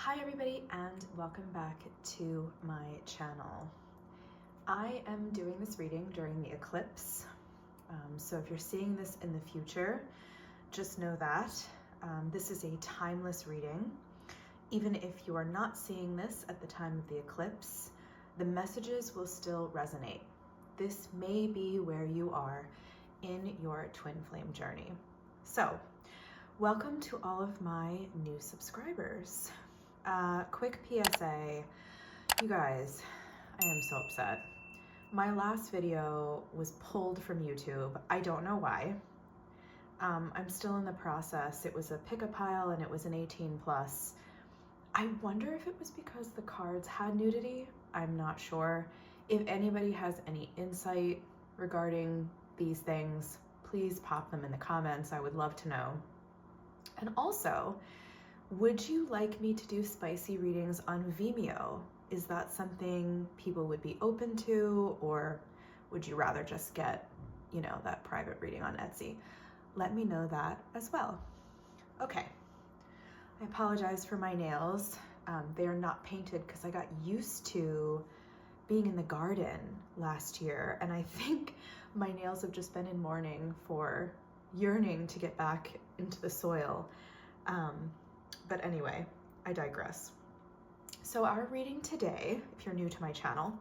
Hi everybody and welcome back to my channel. I am doing this reading during the eclipse. So if you're seeing this in the future, just know that this is a timeless reading. Even if you are not seeing this at the time of the eclipse, the messages will still resonate. This may be where you are in your twin flame journey. So welcome to all of my new subscribers. Quick PSA, you guys, I am so upset. My last video was pulled from YouTube. I don't know why. I'm still in the process. It was a pick-a-pile and it was an 18 plus. I wonder if it was because the cards had nudity. I'm not sure. If anybody has any insight regarding these things, please pop them in the comments. I would love to know. And also, would you like me to do spicy readings on Vimeo? Is that something people would be open to, or would you rather just get, that private reading on Etsy? Let me know that as well. Okay, I apologize for my nails. They are not painted because I got used to being in the garden last year, and I think my nails have just been in mourning for yearning to get back into the soil. But anyway, I digress. So our reading today, if you're new to my channel,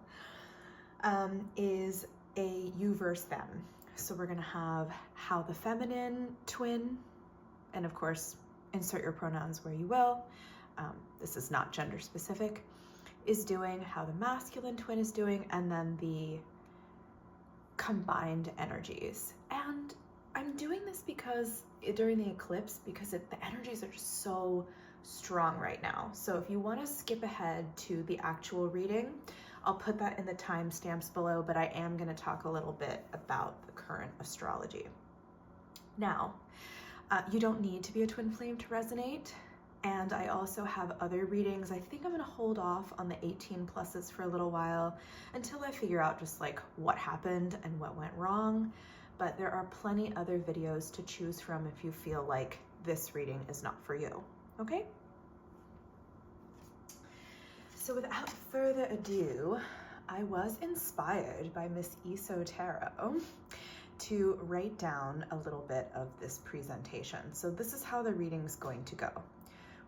is a you versus them. So we're gonna have how the feminine twin, and of course, insert your pronouns where you will. This is not gender specific, is doing, how the masculine twin is doing, and then the combined energies. And I'm doing this because during the eclipse, because the energies are just so strong right now. So if you want to skip ahead to the actual reading, I'll put that in the timestamps below, but I am going to talk a little bit about the current astrology. Now, you don't need to be a twin flame to resonate. And I also have other readings. I think I'm going to hold off on the 18 pluses for a little while until I figure out just like what happened and what went wrong. But there are plenty other videos to choose from if you feel like this reading is not for you, okay? So without further ado, I was inspired by Miss Iso Tarot to write down a little bit of this presentation. So this is how the reading's going to go.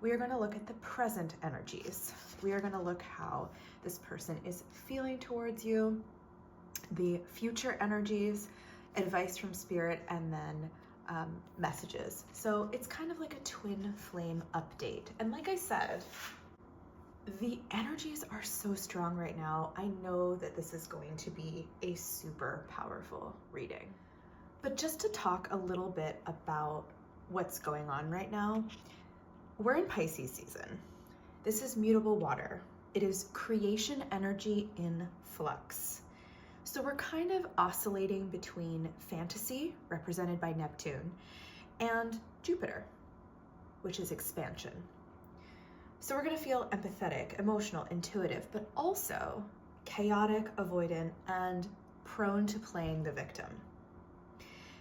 We are going to look at the present energies. We are going to look how this person is feeling towards you, the future energies, advice from spirit, and then messages. So it's kind of like a twin flame update. And like I said, the energies are so strong right now. I know that this is going to be a super powerful reading. But just to talk a little bit about what's going on right now, we're in Pisces season. This is mutable water. It is creation energy in flux. So we're kind of oscillating between fantasy, represented by Neptune, and Jupiter, which is expansion. So we're going to feel empathetic, emotional, intuitive, but also chaotic, avoidant, and prone to playing the victim.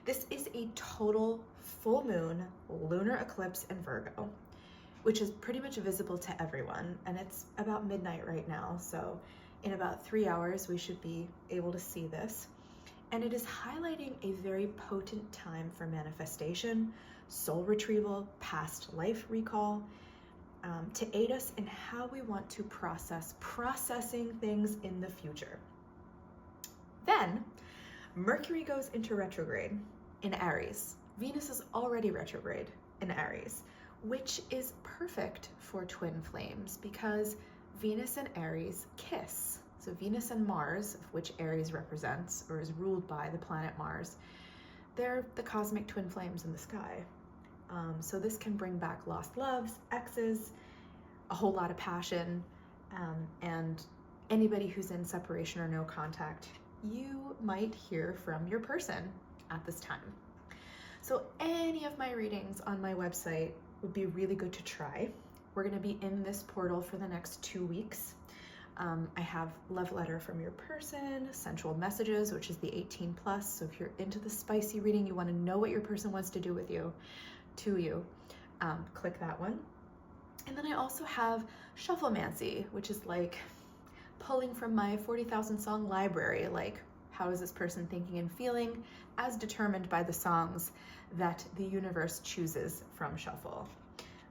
This is a total full moon lunar eclipse in Virgo, which is pretty much visible to everyone, and it's about midnight right now, so in about 3 hours, we should be able to see this. And it is highlighting a very potent time for manifestation, soul retrieval, past life recall, to aid us in how we want to processing things in the future. Then, Mercury goes into retrograde in Aries. Venus is already retrograde in Aries, which is perfect for twin flames because Venus and Aries kiss. So Venus and Mars, which Aries represents or is ruled by the planet Mars, they're the cosmic twin flames in the sky. So this can bring back lost loves, exes, a whole lot of passion, and anybody who's in separation or no contact, you might hear from your person at this time. So any of my readings on my website would be really good to try. We're going to be in this portal for the next 2 weeks. I have love letter from your person, sensual messages, which is the 18 plus. So if you're into the spicy reading, you want to know what your person wants to do with you, click that one. And then I also have shufflemancy, which is like pulling from my 40,000 song library, like how is this person thinking and feeling as determined by the songs that the universe chooses from shuffle.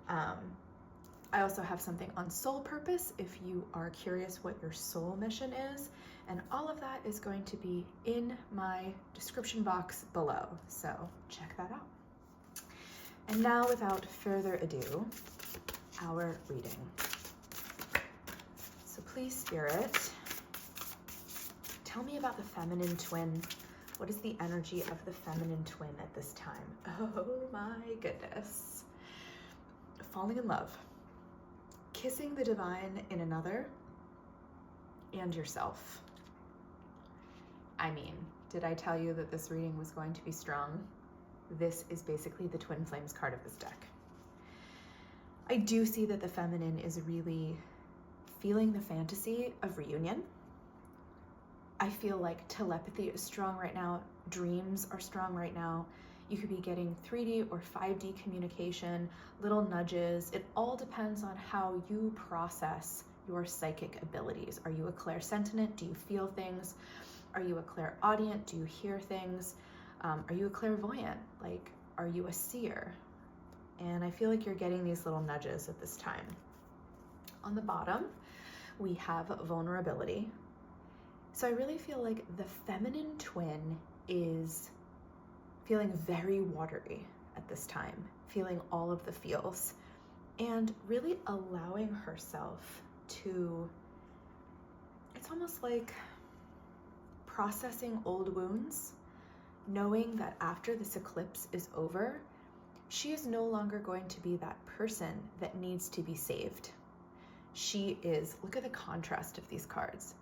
I also have something on soul purpose if you are curious what your soul mission is, and all of that is going to be in my description box below, so check that out. And now, without further ado, our reading. So please, Spirit, tell me about the feminine twin. What is the energy of the feminine twin at this time? Oh my goodness. Falling in love. Kissing the divine in another and yourself. I mean, did I tell you that this reading was going to be strong? This is basically the twin flames card of this deck. I do see that the feminine is really feeling the fantasy of reunion. I feel like telepathy is strong right now. Dreams are strong right now. You could be getting 3D or 5D communication, little nudges. It all depends on how you process your psychic abilities. Are you a clairsentient? Do you feel things? Are you a clairaudient? Do you hear things? Are you a clairvoyant? Like, are you a seer? And I feel like you're getting these little nudges at this time. On the bottom, we have vulnerability. So I really feel like the feminine twin is feeling very watery at this time, feeling all of the feels, and really allowing herself to, it's almost like processing old wounds, knowing that after this eclipse is over, she is no longer going to be that person that needs to be saved. She is, look at the contrast of these cards.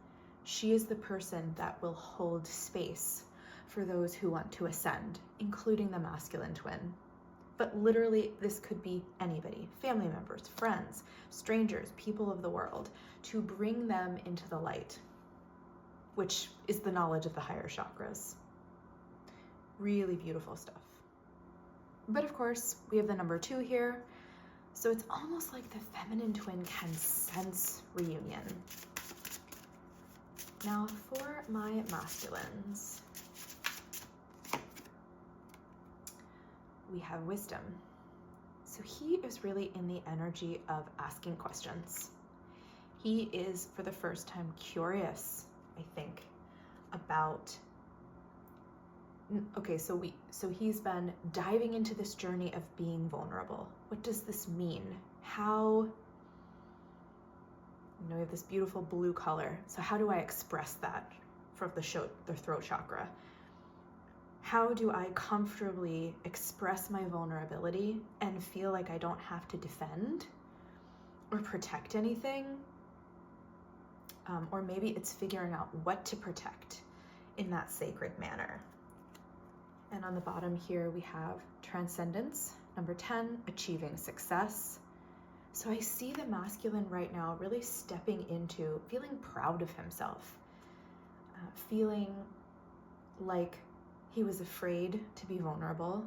She is the person that will hold space for those who want to ascend, including the masculine twin. But literally, this could be anybody, family members, friends, strangers, people of the world, to bring them into the light, which is the knowledge of the higher chakras. Really beautiful stuff. But of course, we have the number 2 here. So it's almost like the feminine twin can sense reunion. Now for my masculines, we have wisdom. So he is really in the energy of asking questions. He is, for the first time, curious, I think, about, okay, so he's been diving into this journey of being vulnerable. What does this mean? How, we have this beautiful blue color. So how do I express that from the throat chakra? How do I comfortably express my vulnerability and feel like I don't have to defend or protect anything? Or maybe it's figuring out what to protect in that sacred manner. And on the bottom here, we have transcendence. Number 10, achieving success. So I see the masculine right now really stepping into feeling proud of himself, feeling like he was afraid to be vulnerable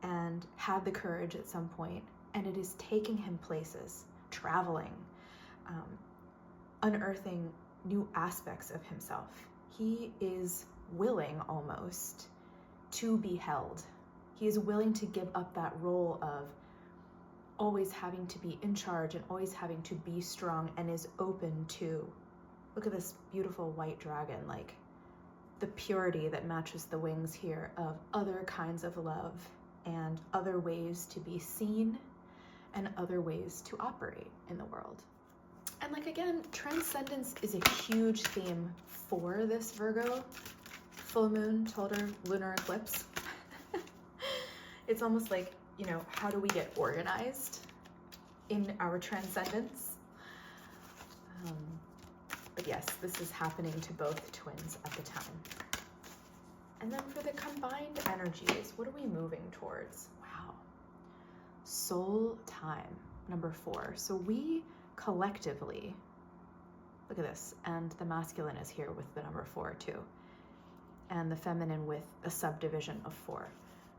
and had the courage at some point, and it is taking him places, traveling, unearthing new aspects of himself. He is willing almost to be held. He is willing to give up that role of always having to be in charge and always having to be strong, and is open to, look at this beautiful white dragon, like the purity that matches the wings here of other kinds of love and other ways to be seen and other ways to operate in the world. And like, again, transcendence is a huge theme for this Virgo full moon, total lunar eclipse. It's almost like, you know, how do we get organized in our transcendence? But yes, this is happening to both twins at the time. And then for the combined energies, what are we moving towards? Wow. Soul time, number 4. So we collectively, look at this, and the masculine is here with the number 4 too, and the feminine with a subdivision of 4,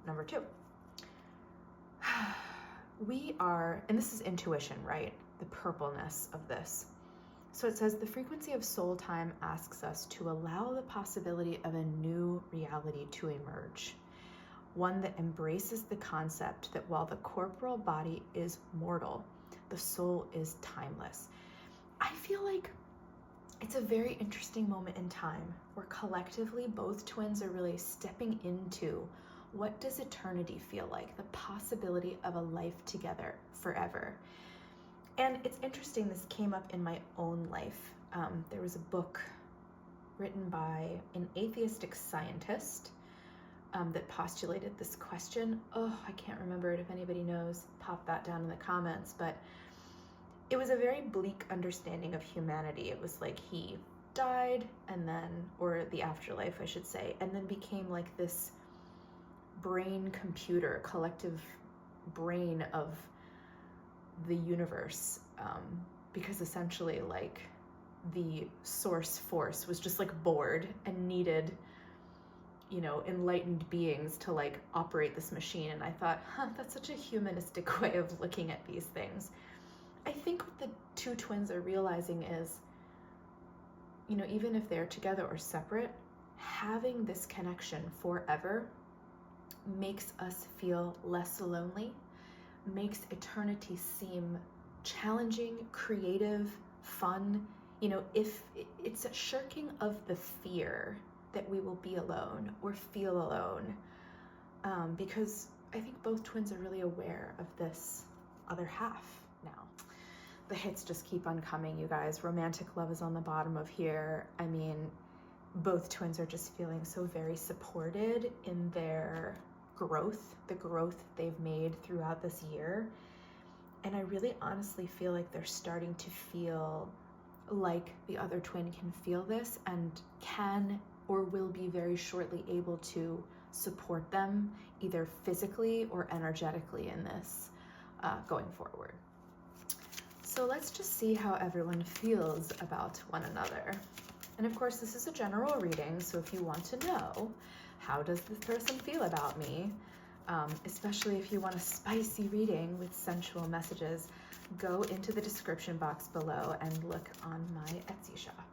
number 2. We are, and this is intuition, right? The purpleness of this. So it says the frequency of soul time asks us to allow the possibility of a new reality to emerge. One that embraces the concept that while the corporal body is mortal, the soul is timeless. I feel like it's a very interesting moment in time where collectively both twins are really stepping into what does eternity feel like, the possibility of a life together forever. And it's interesting, this came up in my own life. There was a book written by an atheistic scientist that postulated this question. Oh, I can't remember it. If anybody knows, pop that down in the comments. But it was a very bleak understanding of humanity. It was like he died and then, or the afterlife, I should say, and then became like this brain computer, collective brain of the universe, because essentially like the source force was just like bored and needed, you know, enlightened beings to like operate this machine. And I thought, that's such a humanistic way of looking at these things. I think what the two twins are realizing is, you know, even if they're together or separate, having this connection forever makes us feel less lonely, makes eternity seem challenging, creative, fun. You know, if it's a shirking of the fear that we will be alone or feel alone, because I think both twins are really aware of this other half now. The hits just keep on coming, you guys. Romantic love is on the bottom of here. I mean, both twins are just feeling so very supported in their growth, the growth they've made throughout this year. And I really honestly feel like they're starting to feel like the other twin can feel this and can or will be very shortly able to support them either physically or energetically in this going forward. So let's just see how everyone feels about one another. And of course, this is a general reading, so if you want to know, how does this person feel about me, especially if you want a spicy reading with sensual messages, go into the description box below and look on my Etsy shop.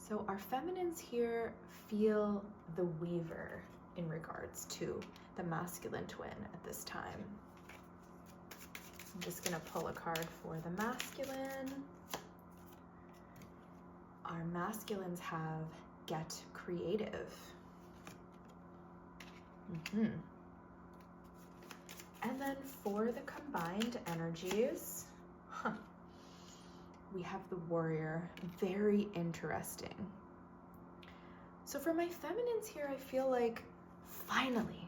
So our feminines here feel the weaver in regards to the masculine twin at this time. I'm just going to pull a card for the masculine. Our masculines have get creative. And then for the combined energies, we have the warrior. Very interesting. So for my feminines here, I feel like finally,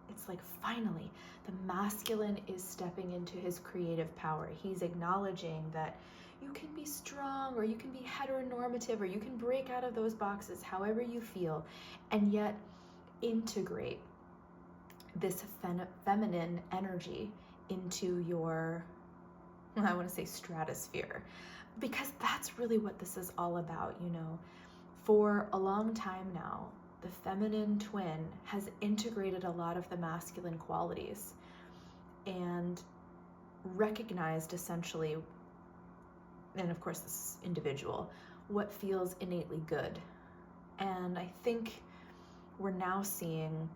it's like finally, the masculine is stepping into his creative power. He's acknowledging that you can be strong, or you can be heteronormative, or you can break out of those boxes however you feel, and yet integrate this feminine energy into your, I want to say stratosphere, because that's really what this is all about. You know, for a long time now, the feminine twin has integrated a lot of the masculine qualities and recognized essentially, and of course this is individual, what feels innately good. And I think we're now seeing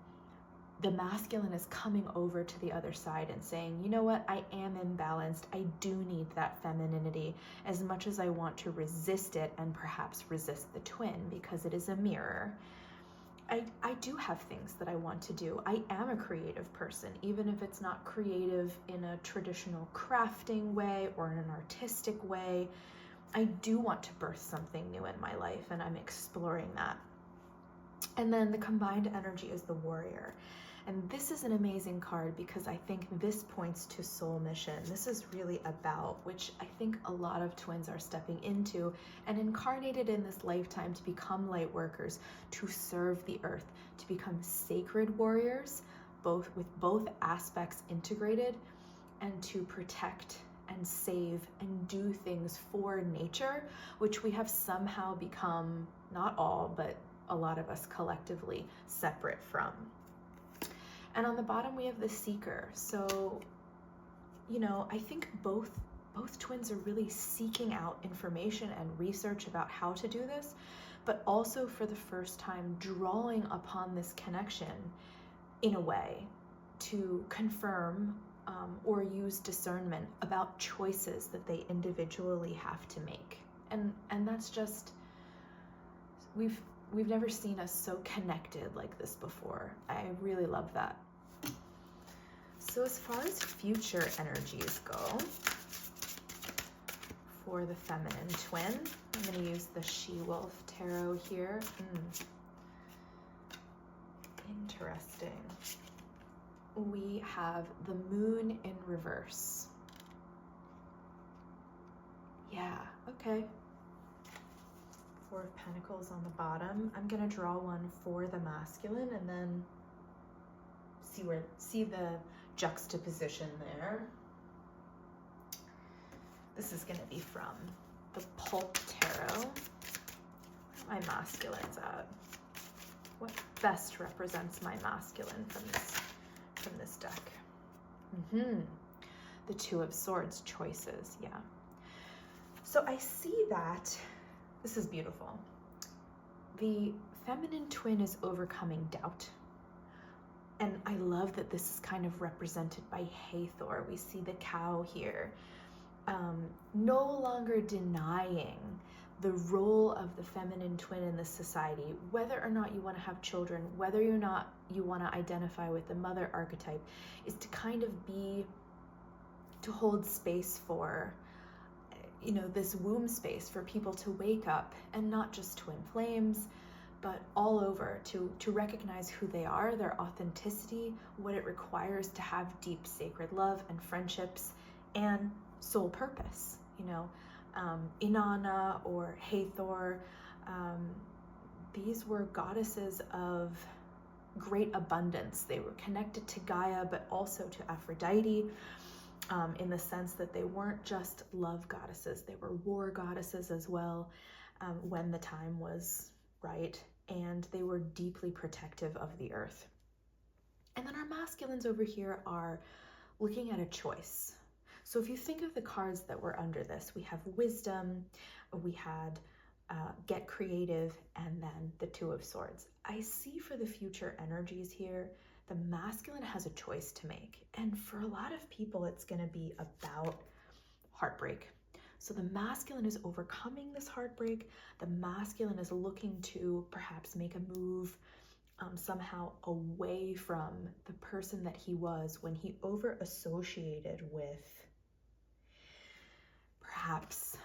the masculine is coming over to the other side and saying, you know what, I am imbalanced. I do need that femininity as much as I want to resist it and perhaps resist the twin because it is a mirror. I do have things that I want to do. I am a creative person, even if it's not creative in a traditional crafting way or in an artistic way. I do want to birth something new in my life, and I'm exploring that. And then the combined energy is the warrior. And this is an amazing card because I think this points to soul mission. This is really about, which I think a lot of twins are stepping into and incarnated in this lifetime to become light workers, to serve the earth, to become sacred warriors, both with both aspects integrated, and to protect and save and do things for nature, which we have somehow become, not all, but a lot of us collectively, separate from. And on the bottom, we have the seeker. So, you know, I think both twins are really seeking out information and research about how to do this, but also for the first time drawing upon this connection in a way to confirm or use discernment about choices that they individually have to make. And that's just, we've never seen us so connected like this before. I really love that. So as far as future energies go, for the feminine twin, I'm going to use the She-Wolf Tarot here. Interesting. We have the Moon in reverse. Yeah, okay. Four of Pentacles on the bottom. I'm going to draw one for the masculine and then see the juxtaposition there. This is going to be from the Pulp Tarot. Where are my masculines at? What best represents my masculine from this deck? The Two of Swords, choices, yeah. So I see that, this is beautiful. The feminine twin is overcoming doubt. And I love that this is kind of represented by Hathor. We see the cow here. No longer denying the role of the feminine twin in this society, whether or not you want to have children, whether or not you want to identify with the mother archetype, is to kind of to hold space for, you know, this womb space for people to wake up, and not just twin flames, but all over, to recognize who they are, their authenticity, what it requires to have deep sacred love and friendships and soul purpose. You know, Inanna or Hathor, these were goddesses of great abundance. They were connected to Gaia, but also to Aphrodite, in the sense that they weren't just love goddesses, they were war goddesses as well, when the time was right, and they were deeply protective of the earth. And then our masculines over here are looking at a choice. So if you think of the cards that were under this, we have wisdom, we had get creative, and then the Two of Swords. I see for the future energies here, the masculine has a choice to make. And for a lot of people, it's going to be about heartbreak. So the masculine is overcoming this heartbreak. The masculine is looking to perhaps make a move somehow away from the person that he was when he over associated with perhaps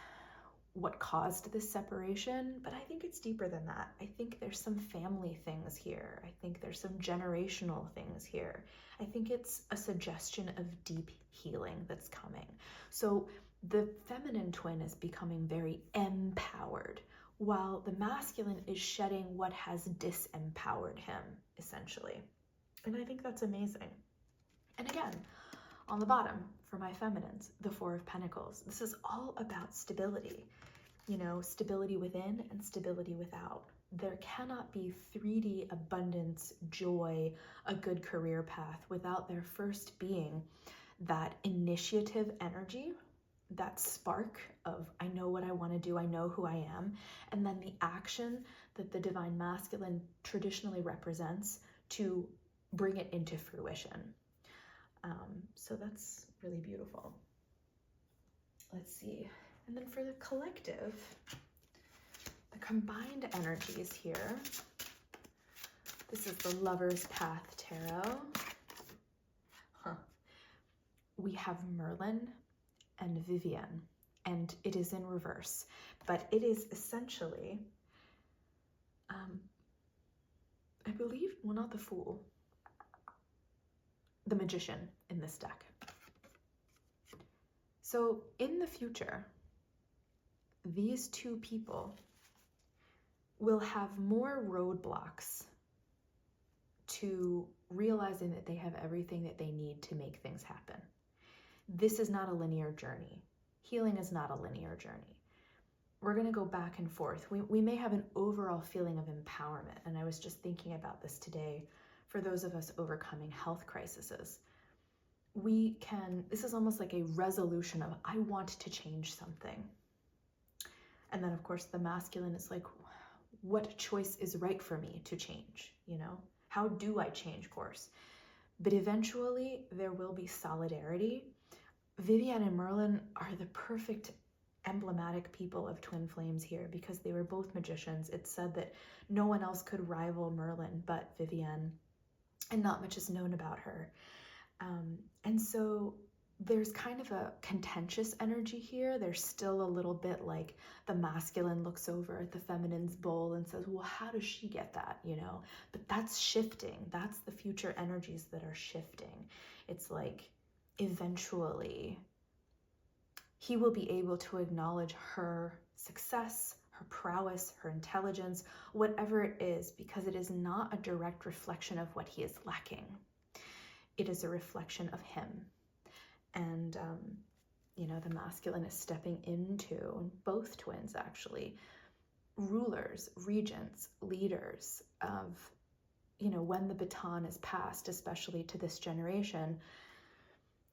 what caused this separation. But I think it's deeper than that. I think there's some family things here. I think there's some generational things here. I think it's a suggestion of deep healing that's coming. So the feminine twin is becoming very empowered, while the masculine is shedding what has disempowered him, essentially. And I think that's amazing. And again, on the bottom, for my feminines, the Four of Pentacles. This is all about stability, you know, stability within and stability without. There cannot be 3D abundance, joy, a good career path without there first being that initiative energy, that spark of, I know what I want to do, I know who I am, and then the action that the divine masculine traditionally represents to bring it into fruition. So that's really beautiful. Let's see. And then for the collective, the combined energies here, this is the Lover's Path Tarot. We have Merlin and Vivian, and it is in reverse, but it is essentially, I believe, well, not the Fool, the Magician in this deck. So in the future, these two people will have more roadblocks to realizing that they have everything that they need to make things happen. This is not a linear journey. Healing is not a linear journey. We're going to go back and forth. We may have an overall feeling of empowerment. And I was just thinking about this today for those of us overcoming health crises. This is almost like a resolution of, I want to change something. And then of course the masculine is like, what choice is right for me to change? How do I change course? But eventually there will be solidarity. Vivienne and Merlin are the perfect emblematic people of twin flames here, because they were both magicians. It's said that no one else could rival Merlin but Vivienne, and not much is known about her. And so there's kind of a contentious energy here. There's still a little bit like the masculine looks over at the feminine's bowl and says, well, how does she get that, But that's shifting. That's the future energies that are shifting. It's like eventually he will be able to acknowledge her success, her prowess, her intelligence, whatever it is, because it is not a direct reflection of what he is lacking. It is a reflection of him. And, the masculine is stepping into, both twins actually, rulers, regents, leaders of, when the baton is passed, especially to this generation,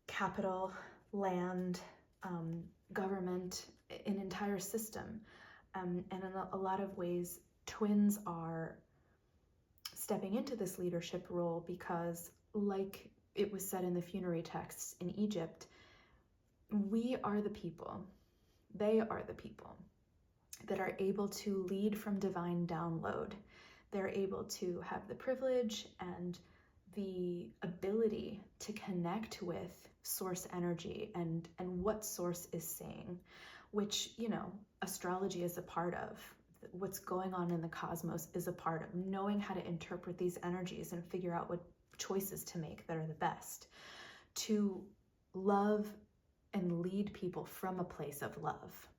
capital, land, government, an entire system. And in a lot of ways, twins are stepping into this leadership role because, like it was said in the funerary texts in Egypt, we are the people, they are the people that are able to lead from divine download. They're able to have the privilege and the ability to connect with source energy and what source is saying, which, astrology is a part of. What's going on in the cosmos is a part of knowing how to interpret these energies and figure out what choices to make that are the best, to love and lead people from a place of love,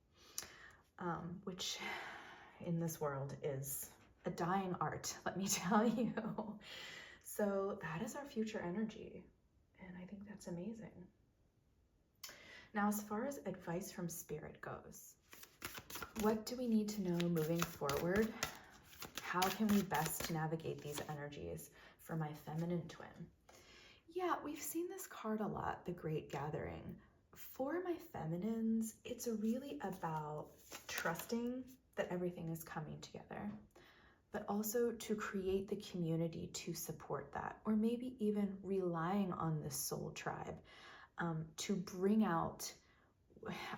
which in this world is a dying art, let me tell you. So that is our future energy, and I think that's amazing. Now, as far as advice from spirit goes, what do we need to know moving forward? How can we best navigate these energies for my feminine twin? Yeah, we've seen this card a lot, the Great Gathering. For my feminines, it's really about trusting that everything is coming together, but also to create the community to support that, or maybe even relying on the soul tribe to bring out,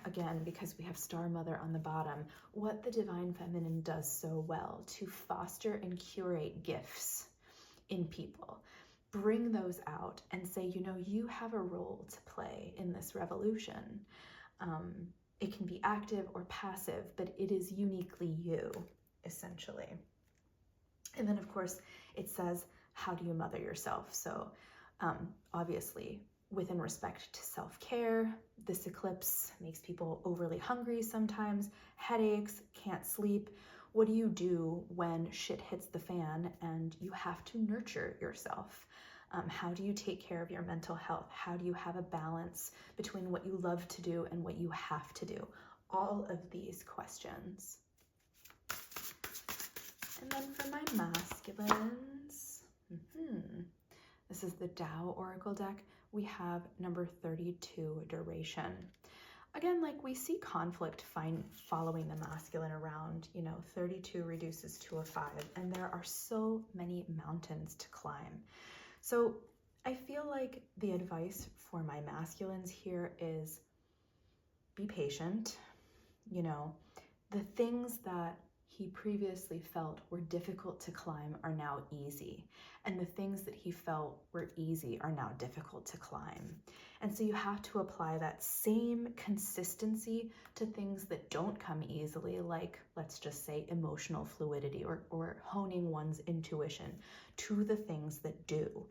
again, because we have Star Mother on the bottom, what the Divine Feminine does so well, to foster and curate gifts in people. Bring those out and say, you have a role to play in this revolution. It can be active or passive, but it is uniquely you, essentially. And then, of course, it says, how do you mother yourself? So obviously, within respect to self-care, this eclipse makes people overly hungry sometimes, headaches, can't sleep. What do you do when shit hits the fan and you have to nurture yourself? How do you take care of your mental health? How do you have a balance between what you love to do and what you have to do? All of these questions. And then for my masculines, this is the Tao Oracle deck. We have number 32, duration. Again, like we see conflict following the masculine around, 32 reduces to a 5, and there are so many mountains to climb. So I feel like the advice for my masculines here is be patient. The things that he previously felt were difficult to climb are now easy, and the things that he felt were easy are now difficult to climb. And so you have to apply that same consistency to things that don't come easily, like, let's just say, emotional fluidity or honing one's intuition, to the things that do.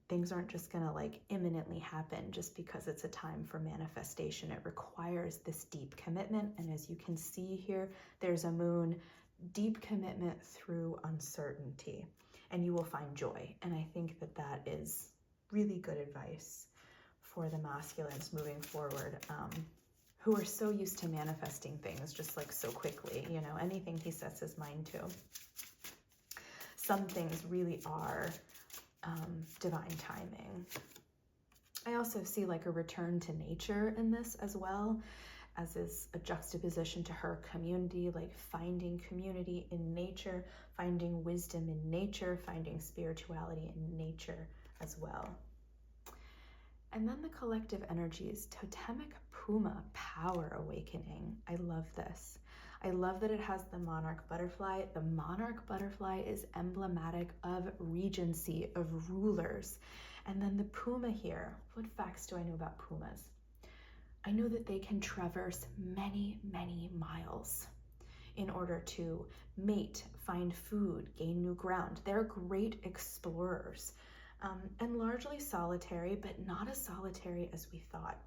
Things aren't just gonna imminently happen just because it's a time for manifestation. It requires this deep commitment. And as you can see here, there's a moon, deep commitment through uncertainty, and you will find joy. And I think that that is really good advice for the masculines moving forward, who are so used to manifesting things just so quickly, anything he sets his mind to. some things really are divine timing. I also see like a return to nature in this as well, as is a juxtaposition to her community, like finding community in nature, finding wisdom in nature, finding spirituality in nature as well. And then the collective energies, totemic puma, power awakening. I love this. I love that it has the monarch butterfly. The monarch butterfly is emblematic of regency, of rulers. And then the puma here, what facts do I know about pumas? I know that they can traverse many, many miles in order to mate, find food, gain new ground. They're great explorers, and largely solitary, but not as solitary as we thought.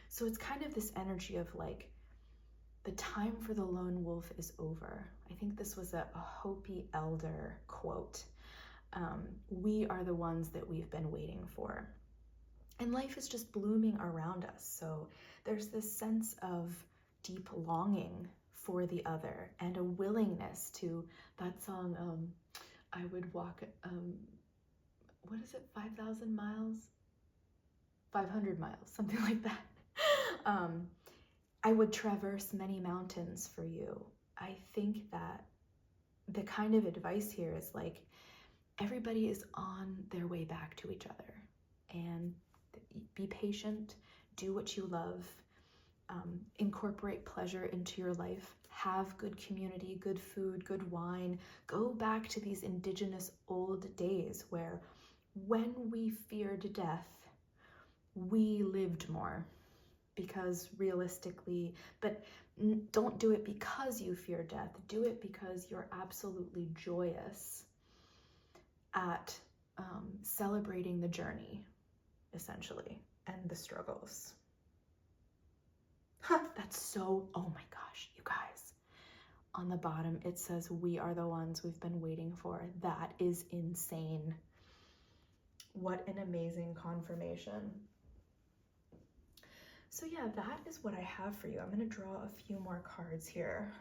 So it's kind of this energy of like, the time for the lone wolf is over. I think this was a Hopi elder quote. We are the ones that we've been waiting for. And life is just blooming around us. So there's this sense of deep longing for the other and a willingness to, that song, I would walk, what is it, 5,000 miles? 500 miles, something like that. I would traverse many mountains for you. I think that the kind of advice here is like, everybody is on their way back to each other, and be patient, do what you love, incorporate pleasure into your life, have good community, good food, good wine. Go back to these indigenous old days where when we feared death, we lived more. Because realistically, but don't do it because you fear death. Do it because you're absolutely joyous at celebrating the journey, essentially, and the struggles. That's so, oh my gosh, you guys. On the bottom, it says, we are the ones we've been waiting for. That is insane. What an amazing confirmation. So yeah, that is what I have for you. I'm going to draw a few more cards here.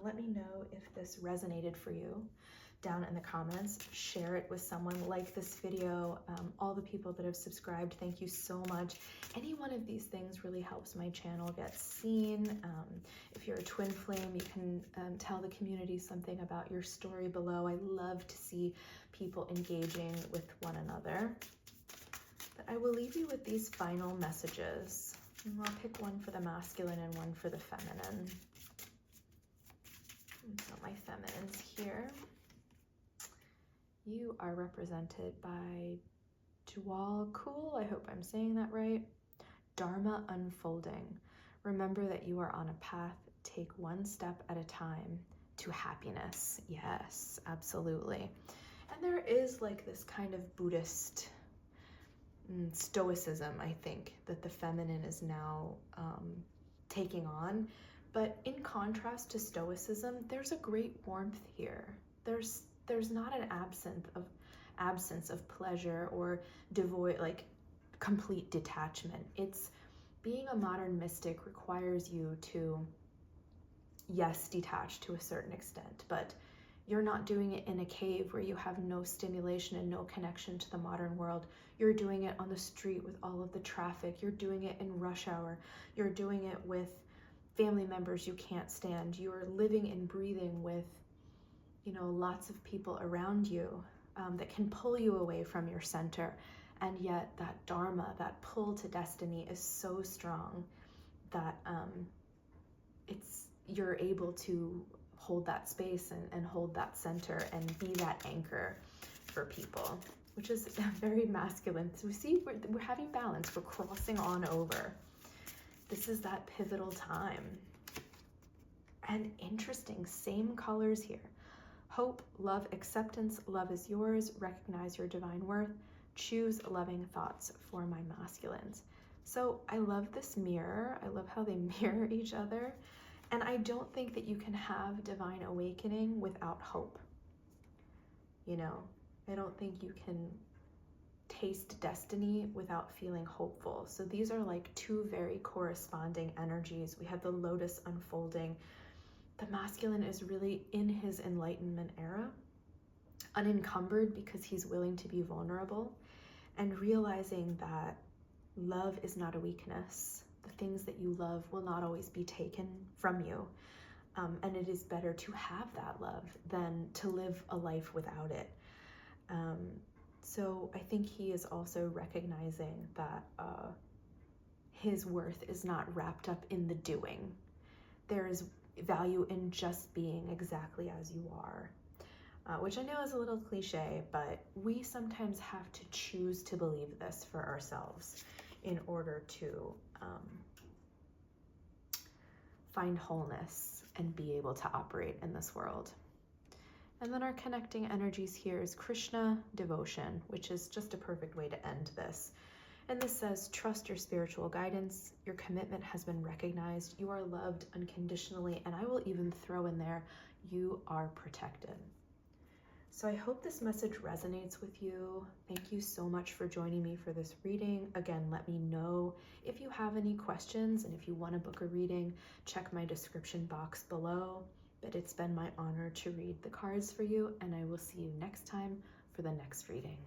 Let me know if this resonated for you down in the comments. Share it with someone, like this video. All the people that have subscribed, thank you so much. Any one of these things really helps my channel get seen. If you're a twin flame, you can tell the community something about your story below. I love to see people engaging with one another. But I will leave you with these final messages. And I'll pick one for the masculine and one for the feminine. So my feminines here. You are represented by Jewel Cool. I hope I'm saying that right. Dharma unfolding. Remember that you are on a path. Take one step at a time to happiness. Yes, absolutely. And there is like this kind of Buddhist stoicism, I think, that the feminine is now taking on. But in contrast to stoicism, there's a great warmth here. There's not an absence of pleasure or devoid, like complete detachment. It's being a modern mystic requires you to, yes, detach to a certain extent, but you're not doing it in a cave where you have no stimulation and no connection to the modern world. You're doing it on the street with all of the traffic. You're doing it in rush hour. You're doing it with family members you can't stand. You're living and breathing with, you know, lots of people around you that can pull you away from your center. And yet that dharma, that pull to destiny is so strong that you're able to hold that space and hold that center and be that anchor for people, which is very masculine. So we see we're having balance. We're crossing on over. This is that pivotal time. And interesting, same colors here. Hope, love, acceptance, love is yours. Recognize your divine worth. Choose loving thoughts for my masculines. So I love this mirror. I love how they mirror each other. And I don't think that you can have divine awakening without hope. You know, I don't think you can taste destiny without feeling hopeful. So these are like two very corresponding energies. We have the lotus unfolding. The masculine is really in his enlightenment era. unencumbered because he's willing to be vulnerable, and realizing that love is not a weakness. The things that you love will not always be taken from you. And it is better to have that love than to live a life without it. So I think he is also recognizing that his worth is not wrapped up in the doing. There is value in just being exactly as you are, which I know is a little cliche, but we sometimes have to choose to believe this for ourselves in order to find wholeness and be able to operate in this world. And then our connecting energies here is Krishna devotion, which is just a perfect way to end this. And this says, trust your spiritual guidance. Your commitment has been recognized. You are loved unconditionally. And I will even throw in there, you are protected. So I hope this message resonates with you. Thank you so much for joining me for this reading. Again, let me know if you have any questions, and if you want to book a reading, check my description box below. But it's been my honor to read the cards for you, and I will see you next time for the next reading.